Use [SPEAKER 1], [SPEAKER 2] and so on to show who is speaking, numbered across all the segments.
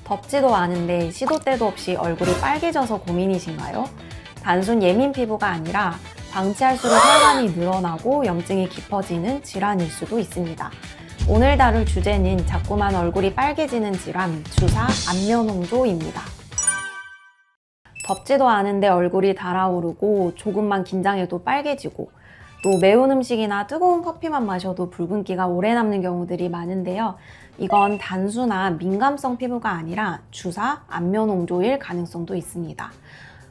[SPEAKER 1] 덥지도 않은데 시도 때도 없이 얼굴이 빨개져서 고민이신가요? 단순 예민 피부가 아니라 방치할수록 혈관이 늘어나고 염증이 깊어지는 질환일 수도 있습니다. 오늘 다룰 주제는 자꾸만 얼굴이 빨개지는 질환, 주사 안면홍조입니다. 덥지도 않은데 얼굴이 달아오르고 조금만 긴장해도 빨개지고 또 매운 음식이나 뜨거운 커피만 마셔도 붉은기가 오래 남는 경우들이 많은데요. 이건 단순한 민감성 피부가 아니라 주사 안면홍조일 가능성도 있습니다.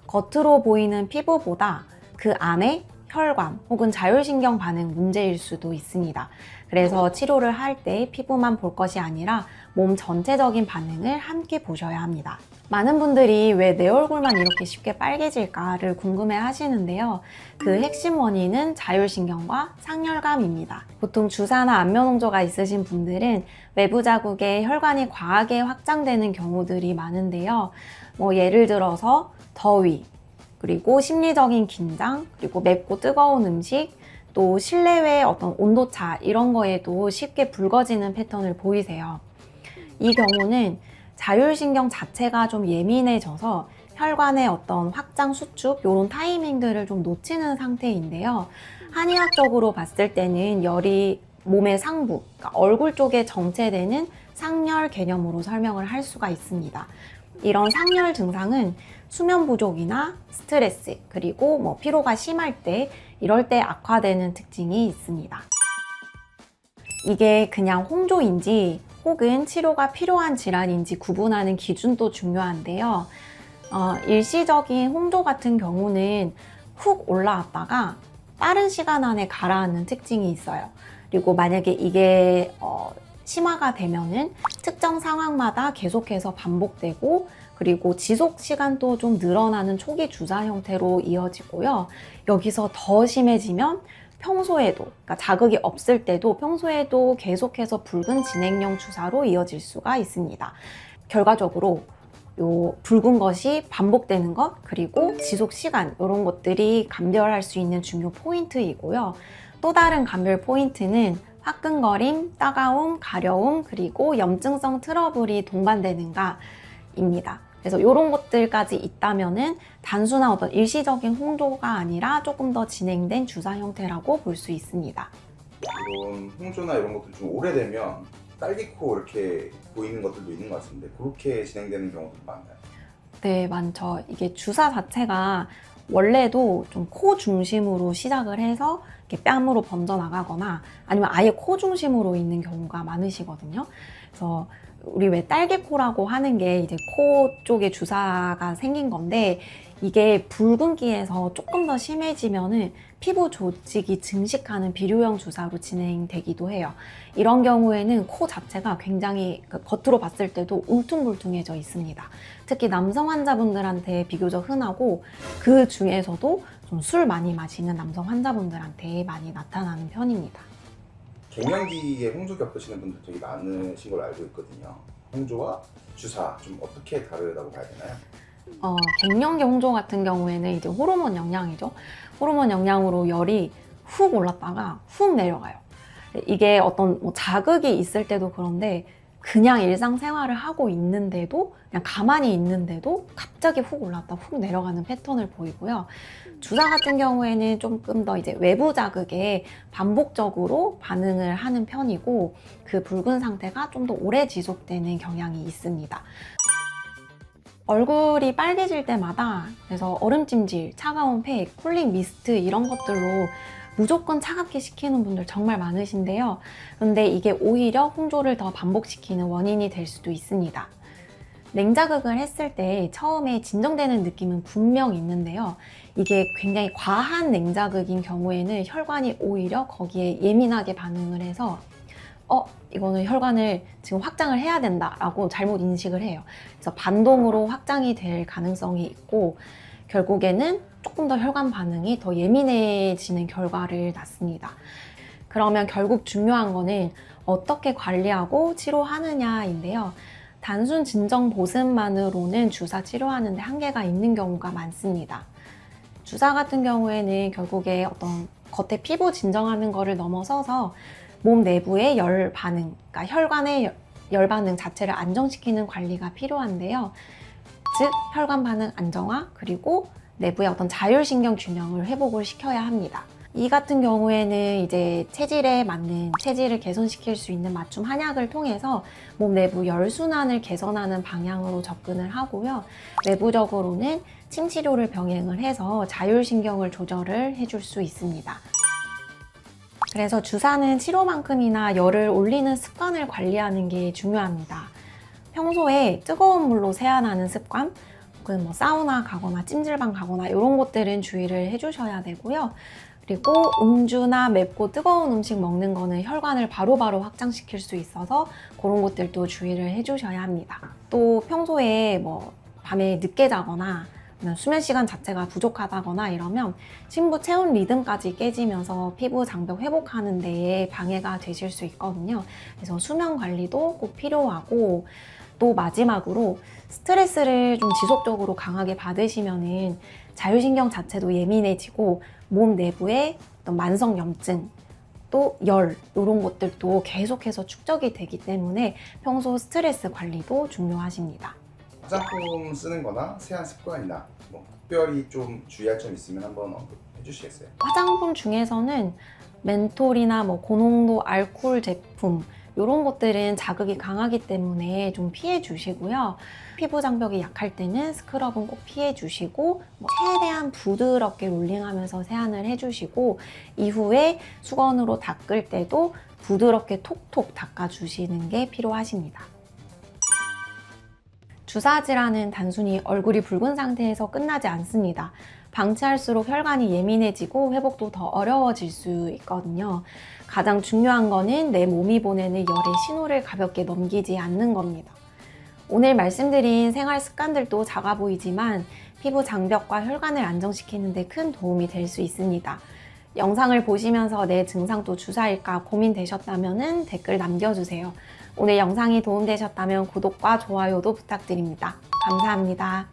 [SPEAKER 1] 겉으로 보이는 피부보다 그 안에 혈관 혹은 자율신경 반응 문제일 수도 있습니다. 그래서 치료를 할 때 피부만 볼 것이 아니라 몸 전체적인 반응을 함께 보셔야 합니다. 많은 분들이 왜 내 얼굴만 이렇게 쉽게 빨개질까를 궁금해 하시는데요. 그 핵심 원인은 자율신경과 상열감입니다. 보통 주사나 안면홍조가 있으신 분들은 외부 자국에 혈관이 과하게 확장되는 경우들이 많은데요. 예를 들어서 더위, 그리고 심리적인 긴장, 그리고 맵고 뜨거운 음식, 또 실내외의 어떤 온도차 이런 거에도 쉽게 붉어지는 패턴을 보이세요. 이 경우는 자율신경 자체가 좀 예민해져서 혈관의 어떤 확장 수축 이런 타이밍들을 좀 놓치는 상태인데요. 한의학적으로 봤을 때는 열이 몸의 상부, 그러니까 얼굴 쪽에 정체되는 상열 개념으로 설명을 할 수가 있습니다. 이런 상열 증상은 수면 부족이나 스트레스, 그리고 피로가 심할 때 이럴 때 악화되는 특징이 있습니다. 이게 그냥 홍조인지 혹은 치료가 필요한 질환인지 구분하는 기준도 중요한데요. 일시적인 홍조 같은 경우는 훅 올라왔다가 빠른 시간 안에 가라앉는 특징이 있어요. 그리고 만약에 이게 심화가 되면은 특정 상황마다 계속해서 반복되고 그리고 지속 시간도 좀 늘어나는 초기 주사 형태로 이어지고요. 여기서 더 심해지면 평소에도, 그러니까 자극이 없을 때도 평소에도 계속해서 붉은 진행형 주사로 이어질 수가 있습니다. 결과적으로 요 붉은 것이 반복되는 것, 그리고 지속 시간 이런 것들이 감별할 수 있는 중요 포인트이고요. 또 다른 감별 포인트는 화끈거림, 따가움, 가려움, 그리고 염증성 트러블이 동반되는가입니다. 그래서 이런 것들까지 있다면은 단순한 어떤 일시적인 홍조가 아니라 조금 더 진행된 주사 형태라고 볼 수 있습니다.
[SPEAKER 2] 이런 홍조나 이런 것들이 좀 오래되면 딸기코 이렇게 보이는 것들도 있는 것 같은데 그렇게 진행되는 경우도 많나요?
[SPEAKER 1] 네, 많죠. 이게 주사 자체가 원래도 좀 코 중심으로 시작을 해서 이렇게 뺨으로 번져나가거나 아니면 아예 코 중심으로 있는 경우가 많으시거든요. 그래서 우리 왜 딸기코라고 하는 게 이제 코 쪽에 주사가 생긴 건데 이게 붉은기에서 조금 더 심해지면은 피부 조직이 증식하는 비료형 주사로 진행되기도 해요. 이런 경우에는 코 자체가 굉장히 겉으로 봤을 때도 울퉁불퉁해져 있습니다. 특히 남성 환자분들한테 비교적 흔하고 그 중에서도 좀 술 많이 마시는 남성 환자분들한테 많이 나타나는 편입니다.
[SPEAKER 2] 갱년기에 홍조 겪으시는 분들 되게 많으신 걸로 알고 있거든요. 홍조와 주사 좀 어떻게 다르다고 봐야 되나요?
[SPEAKER 1] 갱년기 홍조 같은 경우에는 이제 호르몬 영향이죠. 호르몬 영향으로 열이 훅 올랐다가 훅 내려가요. 이게 어떤 자극이 있을 때도 그런데 그냥 일상생활을 하고 있는데도 그냥 가만히 있는데도 갑자기 훅 올랐다 훅 내려가는 패턴을 보이고요. 주사 같은 경우에는 조금 더 이제 외부 자극에 반복적으로 반응을 하는 편이고 그 붉은 상태가 좀 더 오래 지속되는 경향이 있습니다. 얼굴이 빨개질 때마다 그래서 얼음찜질, 차가운 팩, 쿨링 미스트 이런 것들로 무조건 차갑게 식히는 분들 정말 많으신데요. 그런데 이게 오히려 홍조를 더 반복시키는 원인이 될 수도 있습니다. 냉자극을 했을 때 처음에 진정되는 느낌은 분명 있는데요. 이게 굉장히 과한 냉자극인 경우에는 혈관이 오히려 거기에 예민하게 반응을 해서 이거는 혈관을 지금 확장을 해야 된다라고 잘못 인식을 해요. 그래서 반동으로 확장이 될 가능성이 있고 결국에는 조금 더 혈관 반응이 더 예민해지는 결과를 낳습니다. 그러면 결국 중요한 거는 어떻게 관리하고 치료하느냐인데요. 단순 진정 보습만으로는 주사 치료하는데 한계가 있는 경우가 많습니다. 주사 같은 경우에는 결국에 어떤 겉에 피부 진정하는 거를 넘어서서 몸 내부의 열 반응, 그러니까 혈관의 열 반응 자체를 안정시키는 관리가 필요한데요. 즉, 혈관 반응 안정화, 그리고 내부의 어떤 자율신경 균형을 회복을 시켜야 합니다. 이 같은 경우에는 이제 체질에 맞는 체질을 개선시킬 수 있는 맞춤 한약을 통해서 몸 내부 혈순환을 개선하는 방향으로 접근을 하고요. 외부적으로는 침치료를 병행을 해서 자율신경을 조절을 해줄 수 있습니다. 그래서 주사는 치료만큼이나 열을 올리는 습관을 관리하는 게 중요합니다. 평소에 뜨거운 물로 세안하는 습관, 혹은 뭐 사우나 가거나 찜질방 가거나 이런 것들은 주의를 해주셔야 되고요. 그리고 음주나 맵고 뜨거운 음식 먹는 거는 혈관을 바로바로 확장시킬 수 있어서 그런 것들도 주의를 해주셔야 합니다. 또 평소에 뭐 밤에 늦게 자거나 수면 시간 자체가 부족하다거나 이러면 심부 체온 리듬까지 깨지면서 피부 장벽 회복하는 데에 방해가 되실 수 있거든요. 그래서 수면 관리도 꼭 필요하고, 또 마지막으로 스트레스를 좀 지속적으로 강하게 받으시면은 자율신경 자체도 예민해지고 몸 내부에 어떤 만성 염증, 또 열, 이런 것들도 계속해서 축적이 되기 때문에 평소 스트레스 관리도 중요하십니다.
[SPEAKER 2] 화장품 쓰는 거나 세안 습관이나 뭐 특별히 좀 주의할 점 있으면 한번 언급해 주시겠어요?
[SPEAKER 1] 화장품 중에서는 멘톨이나 뭐 고농도 알코올 제품, 이런 것들은 자극이 강하기 때문에 좀 피해 주시고요. 피부 장벽이 약할 때는 스크럽은 꼭 피해 주시고, 최대한 부드럽게 롤링하면서 세안을 해주시고, 이후에 수건으로 닦을 때도 부드럽게 톡톡 닦아주시는 게 필요하십니다. 주사 질환은 단순히 얼굴이 붉은 상태에서 끝나지 않습니다. 방치할수록 혈관이 예민해지고 회복도 더 어려워질 수 있거든요. 가장 중요한 거는 내 몸이 보내는 열의 신호를 가볍게 넘기지 않는 겁니다. 오늘 말씀드린 생활 습관들도 작아 보이지만 피부 장벽과 혈관을 안정시키는 데 큰 도움이 될 수 있습니다. 영상을 보시면서 내 증상도 주사일까 고민되셨다면 댓글 남겨주세요. 오늘 영상이 도움되셨다면 구독과 좋아요도 부탁드립니다. 감사합니다.